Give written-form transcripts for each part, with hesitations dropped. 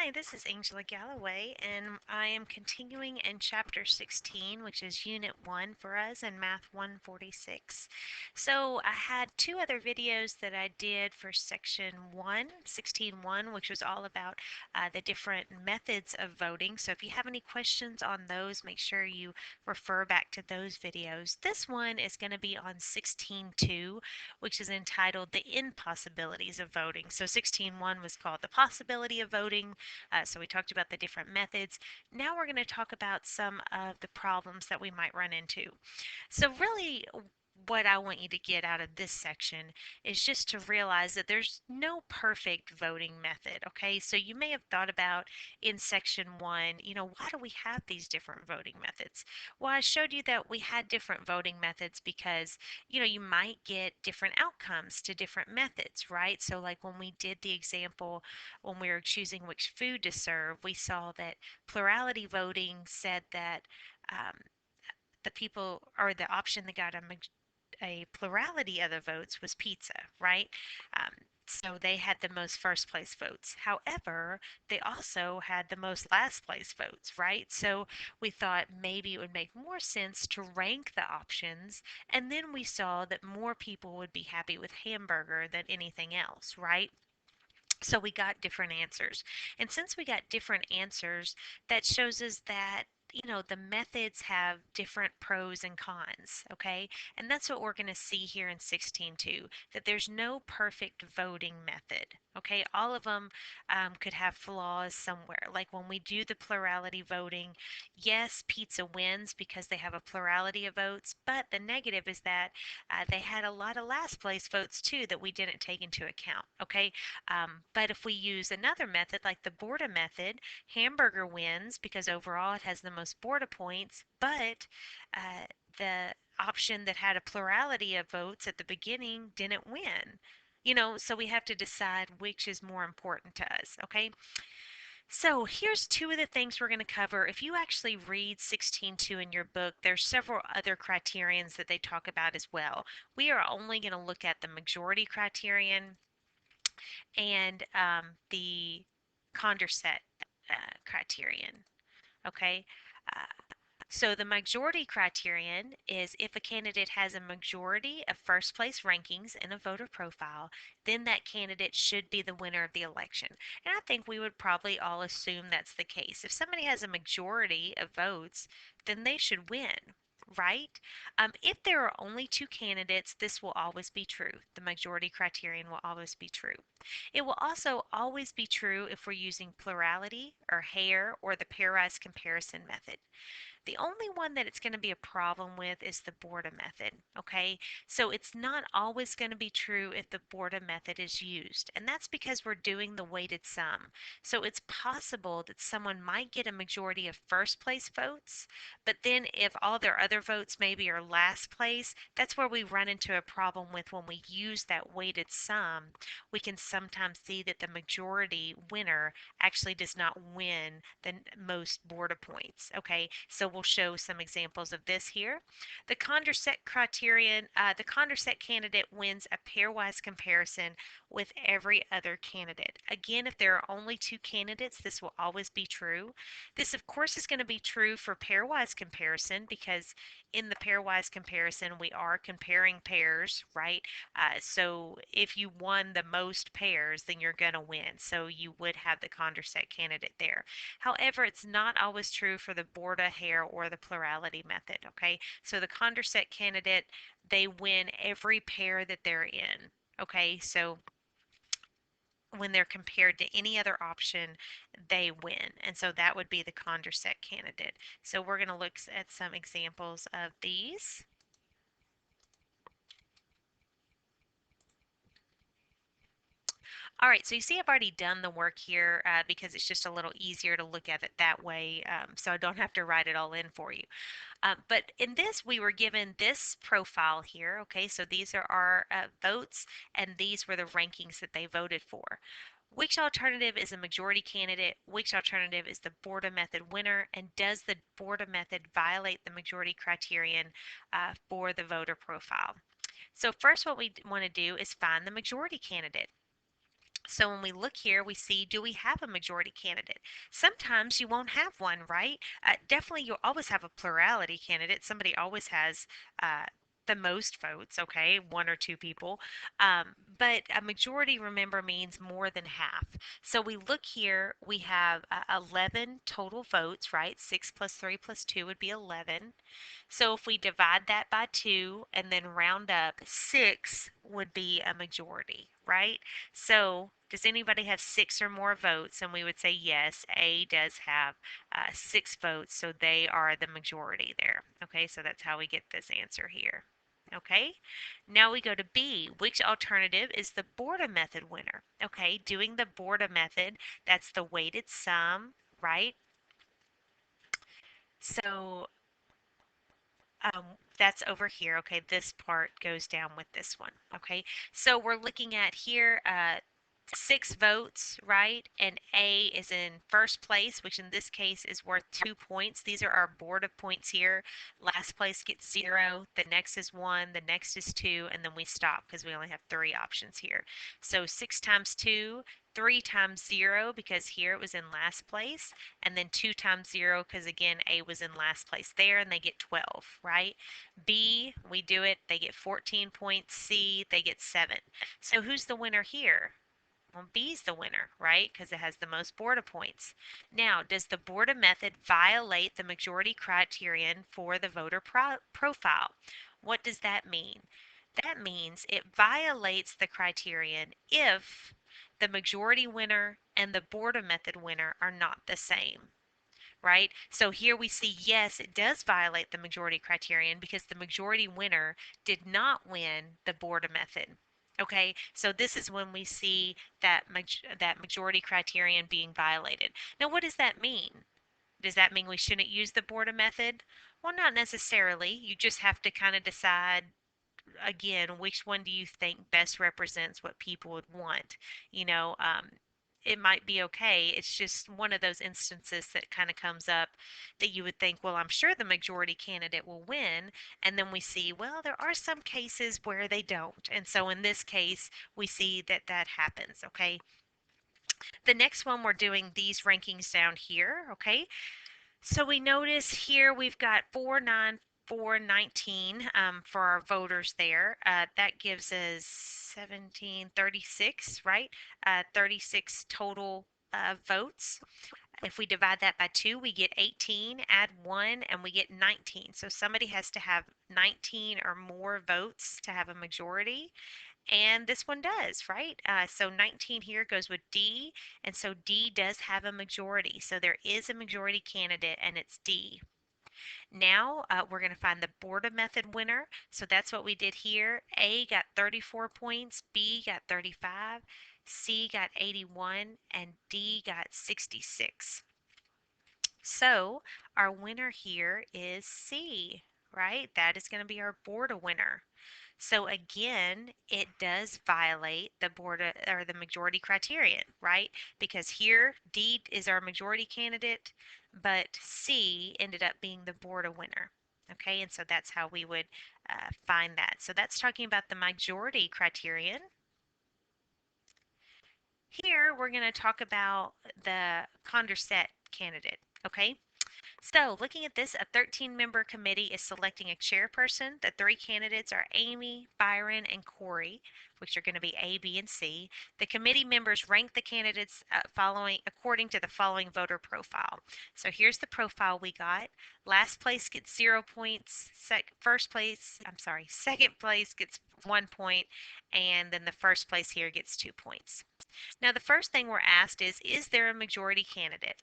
Hi, this is Angela Galloway, and I am continuing in Chapter 16, which is Unit 1 for us in Math 146. So I had two other videos that I did for Section 1, 16.1, which was all about the different methods of voting. So if you have any questions on those, make sure you refer back to those videos. This one is going to be on 16.2, which is entitled The Impossibilities of Voting. So 16.1 was called The Possibility of Voting. So we talked about the different methods. Now we're going to talk about some of the problems that we might run into. So really, what I want you to get out of this section is just to realize that there's no perfect voting method, okay? So you may have thought about in section 1, why do we have these different voting methods? Well, I showed you that we had different voting methods because, you might get different outcomes to different methods, right? So like when we did the example, when we were choosing which food to serve, we saw that plurality voting said that um, the people or the option that got a plurality of the votes was pizza, right? Um, so they had the most first place votes. However, they also had the most last place votes, right? So we thought maybe it would make more sense to rank the options, and then we saw that more people would be happy with hamburger than anything else, right? So we got different answers. And since we got different answers, that shows us that the methods have different pros and cons, okay? And that's what we're going to see here in 16.2, that there's no perfect voting method, okay? All of them could have flaws somewhere. Like when we do the plurality voting, yes, pizza wins because they have a plurality of votes, but the negative is that they had a lot of last place votes too that we didn't take into account, okay? But if we use another method like the Borda method, hamburger wins because overall it has the most Borda points, but the option that had a plurality of votes at the beginning didn't win. So we have to decide which is more important to us, okay? So here's two of the things we're going to cover. If you actually read 16.2 in your book, there's several other criterions that they talk about as well. We are only going to look at the majority criterion and the Condorcet criterion. Okay, uh, so the majority criterion is if a candidate has a majority of first place rankings in a voter profile, then that candidate should be the winner of the election. And I think we would probably all assume that's the case. If somebody has a majority of votes, then they should win, right? If there are only two candidates, this will always be true. The majority criterion will always be true. It will also always be true if we're using plurality or Hare or the pairwise comparison method. The only one that it's going to be a problem with is the Borda method, okay? So it's not always going to be true if the Borda method is used, and that's because we're doing the weighted sum. So it's possible that someone might get a majority of first place votes, but then if all their other votes maybe are last place, that's where we run into a problem with when we use that weighted sum. We can sometimes see that the majority winner actually does not win the most Borda points, okay? So we'll show some examples of this here. The Condorcet criterion, the Condorcet candidate wins a pairwise comparison with every other candidate. Again, if there are only two candidates, this will always be true. This, of course, is going to be true for pairwise comparison because in the pairwise comparison, we are comparing pairs, right? So if you won the most pairs, then you're going to win. So you would have the Condorcet candidate there. However, it's not always true for the Borda, Hare, or the plurality method, okay? So the Condorcet candidate, they win every pair that they're in, okay? So when they're compared to any other option, they win. And so that would be the Condorcet candidate. So we're going to look at some examples of these. All right, so you see I've already done the work here because it's just a little easier to look at it that way, so I don't have to write it all in for you. But in this, we were given this profile here, okay, so these are our votes, and these were the rankings that they voted for. Which alternative is a majority candidate? Which alternative is the Borda method winner? And does the Borda method violate the majority criterion for the voter profile? So first what we want to do is find the majority candidate. So when we look here, we see, do we have a majority candidate? Sometimes you won't have one, right? Definitely, you'll always have a plurality candidate. Somebody always has uh, the most votes, okay, one or two people. But a majority, remember, means more than half. So we look here, we have 11 total votes, right? 6 plus 3 plus 2 would be 11. So if we divide that by 2 and then round up, 6 would be a majority, right? So does anybody have 6 or more votes? And we would say yes, A does have 6 votes, so they are the majority there. Okay, so that's how we get this answer here. Okay, now we go to B. Which alternative is the Borda method winner? Okay, doing the Borda method, that's the weighted sum, right? So that's over here. Okay, this part goes down with this one. Okay, so we're looking at here 6 votes, right? And A is in first place, which in this case is worth 2 points. These are our board of points here. Last place gets 0, the next is 1, the next is 2, and then we stop because we only have 3 options here. So 6 times 2, 3 times 0 because here it was in last place, and then 2 times 0 because again A was in last place there, and they get 12, right? B, we do it, they get 14 points. C, they get 7. So who's the winner here? Well, B's the winner, right? Because it has the most Borda points. Now, does the Borda method violate the majority criterion for the voter profile? What does that mean? That means it violates the criterion if the majority winner and the Borda method winner are not the same, right? So here we see, yes, it does violate the majority criterion because the majority winner did not win the Borda method. Okay, so this is when we see that that majority criterion being violated. Now, what does that mean? Does that mean we shouldn't use the Borda method? Well, not necessarily. You just have to kind of decide again, which one do you think best represents what people would want? You know, it might be okay. It's just one of those instances that kind of comes up that you would think, well, I'm sure the majority candidate will win. And then we see, well, there are some cases where they don't. And so in this case, we see that that happens, okay? The next one, we're doing these rankings down here, okay? So we notice here we've got 4, 9, 4, 19 for our voters there. That gives us 17, 36, right? 36 total votes. If we divide that by 2, we get 18, add 1, and we get 19. So somebody has to have 19 or more votes to have a majority. And this one does, right? So 19 here goes with D, and so D does have a majority. So there is a majority candidate, and it's D. Now we're going to find the Borda method winner. So that's what we did here. A got 34 points, B got 35, C got 81, and D got 66. So our winner here is C, right? That is going to be our Borda winner. So again, it does violate the board or the majority criterion, right? Because here D is our majority candidate, but C ended up being the Borda winner. Okay, and so that's how we would find that. So that's talking about the majority criterion. Here we're going to talk about the Condorcet candidate. Okay, so looking at this, a 13-member committee is selecting a chairperson. The 3 candidates are Amy, Byron, and Corey, which are going to be A, B, and C. The committee members rank the candidates following according to the following voter profile. So here's the profile we got. Last place gets 0 points. Second place gets 1 point, and then the first place here gets 2 points. Now the first thing we're asked is there a majority candidate?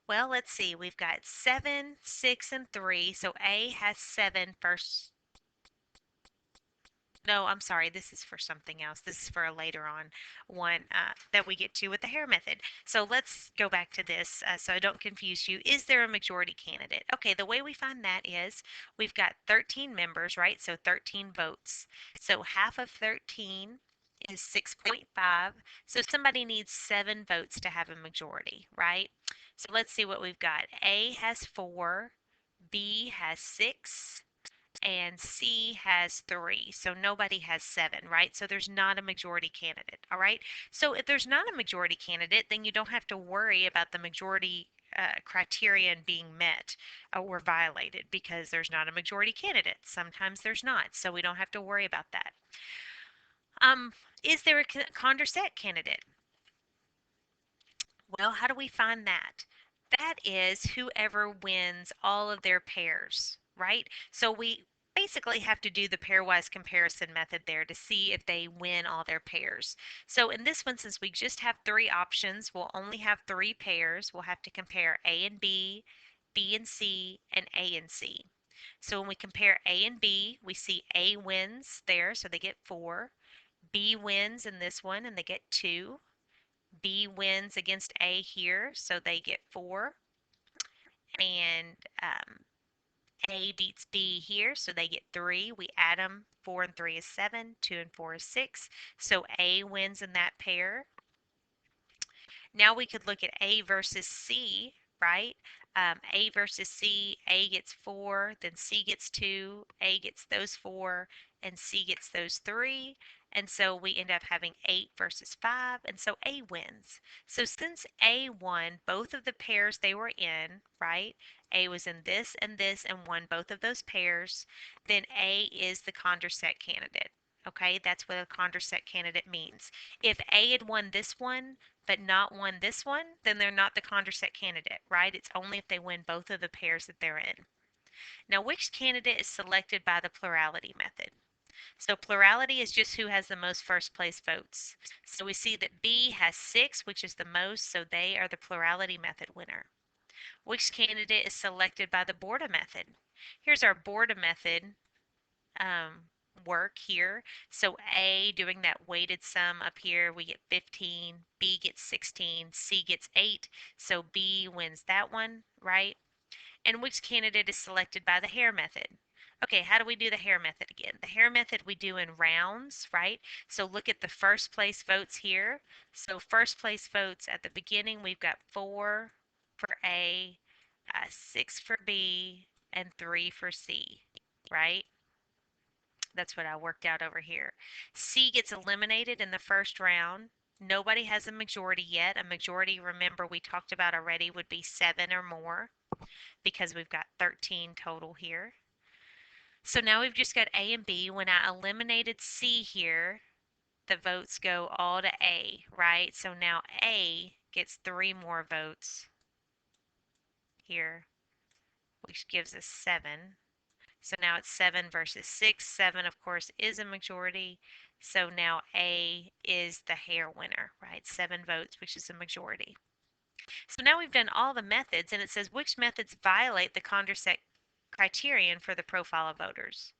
Well, let's see. We've got 7, 6, and 3. So A has 7 first. No, I'm sorry. This is for something else. This is for a later on one that we get to with the Hare method. So let's go back to this so I don't confuse you. Is there a majority candidate? Okay, the way we find that is we've got 13 members, right? So 13 votes. So half of 13 is 6.5. So somebody needs 7 votes to have a majority, right? So let's see what we've got. A has 4, B has 6, and C has 3. So nobody has 7, right? So there's not a majority candidate, all right? So if there's not a majority candidate, then you don't have to worry about the majority criterion being met or violated because there's not a majority candidate. Sometimes there's not, so we don't have to worry about that. Um, is there a Condorcet candidate? Well, how do we find that? That is whoever wins all of their pairs, right? So we basically have to do the pairwise comparison method there to see if they win all their pairs. So in this one, since we just have 3 options, we'll only have 3 pairs. We'll have to compare A and B and C, and A and C. So when we compare A and B, we see A wins there, so they get 4. B wins in this one, and they get 2. B wins against A here, so they get 4. And A beats B here, so they get 3. We add them. 4 and 3 is 7. 2 and 4 is 6. So A wins in that pair. Now we could look at A versus C, right? A versus C, A gets 4, then C gets 2, A gets those 4, and C gets those 3. And so we end up having 8 versus 5, and so A wins. So since A won both of the pairs they were in, right? A was in this and won both of those pairs, then A is the Condorcet candidate. Okay, that's what a Condorcet candidate means. If A had won this one, but not won this one, then they're not the Condorcet candidate, right? It's only if they win both of the pairs that they're in. Now, which candidate is selected by the plurality method? So plurality is just who has the most first place votes. So we see that B has 6, which is the most, so they are the plurality method winner. Which candidate is selected by the Borda method? Here's our Borda method work here. So A, doing that weighted sum up here, we get 15, B gets 16, C gets 8, so B wins that one, right? And which candidate is selected by the Hare method? Okay, how do we do the Hare method again? The Hare method we do in rounds, right? So look at the first place votes here. So first place votes at the beginning, we've got 4 for A, 6 for B, and 3 for C, right? That's what I worked out over here. C gets eliminated in the first round. Nobody has a majority yet. A majority, remember, we talked about already, would be 7 or more because we've got 13 total here. So now we've just got A and B. When I eliminated C here, the votes go all to A, right? So now A gets 3 more votes here, which gives us 7. So now it's 7 versus 6. 7, of course, is a majority. So now A is the Hare winner, right? 7 votes, which is a majority. So now we've done all the methods, and it says which methods violate the Condorcet criterion for the profile of voters.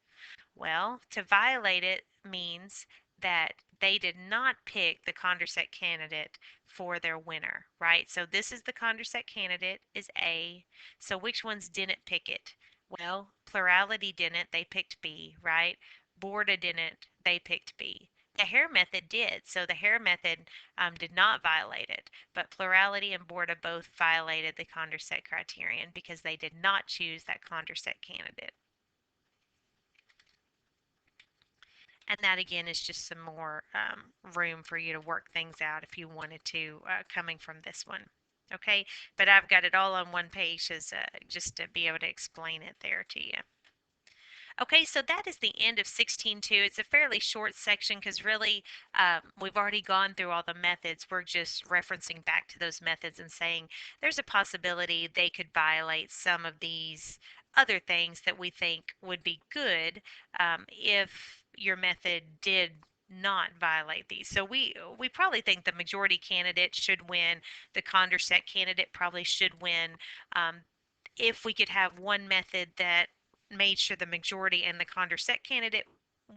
Well, to violate it means that they did not pick the Condorcet candidate for their winner, right? So this is the Condorcet candidate is A. So which ones didn't pick it? Well, Plurality didn't, they picked B, right? Borda didn't, they picked B. The Hare method did, so the Hare method did not violate it, but Plurality and Borda both violated the Condorcet criterion because they did not choose that Condorcet candidate. And that again is just some more room for you to work things out if you wanted to coming from this one. Okay, but I've got it all on one page as, just to be able to explain it there to you. Okay, so that is the end of 16.2. It's a fairly short section because really we've already gone through all the methods. We're just referencing back to those methods and saying there's a possibility they could violate some of these other things that we think would be good if your method did not violate these. So we probably think the majority candidate should win. The Condorcet candidate probably should win. Um, if we could have one method that made sure the majority and the Condorcet candidate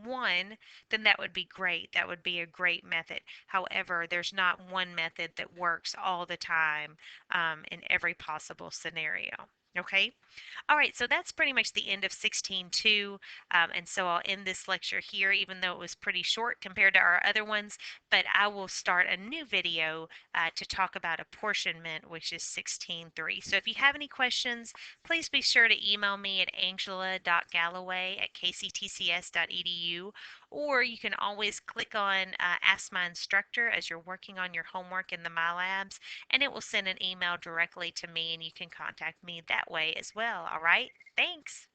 won, then that would be great. That would be a great method. However, there's not one method that works all the time in every possible scenario. Okay. All right, so that's pretty much the end of 16.2, and so I'll end this lecture here, even though it was pretty short compared to our other ones, but I will start a new video to talk about apportionment, which is 16.3. So if you have any questions, please be sure to email me at angela.galloway@kctcs.edu, or you can always click on Ask My Instructor as you're working on your homework in the MyLabs, and it will send an email directly to me, and you can contact me that way as well. All right? Thanks.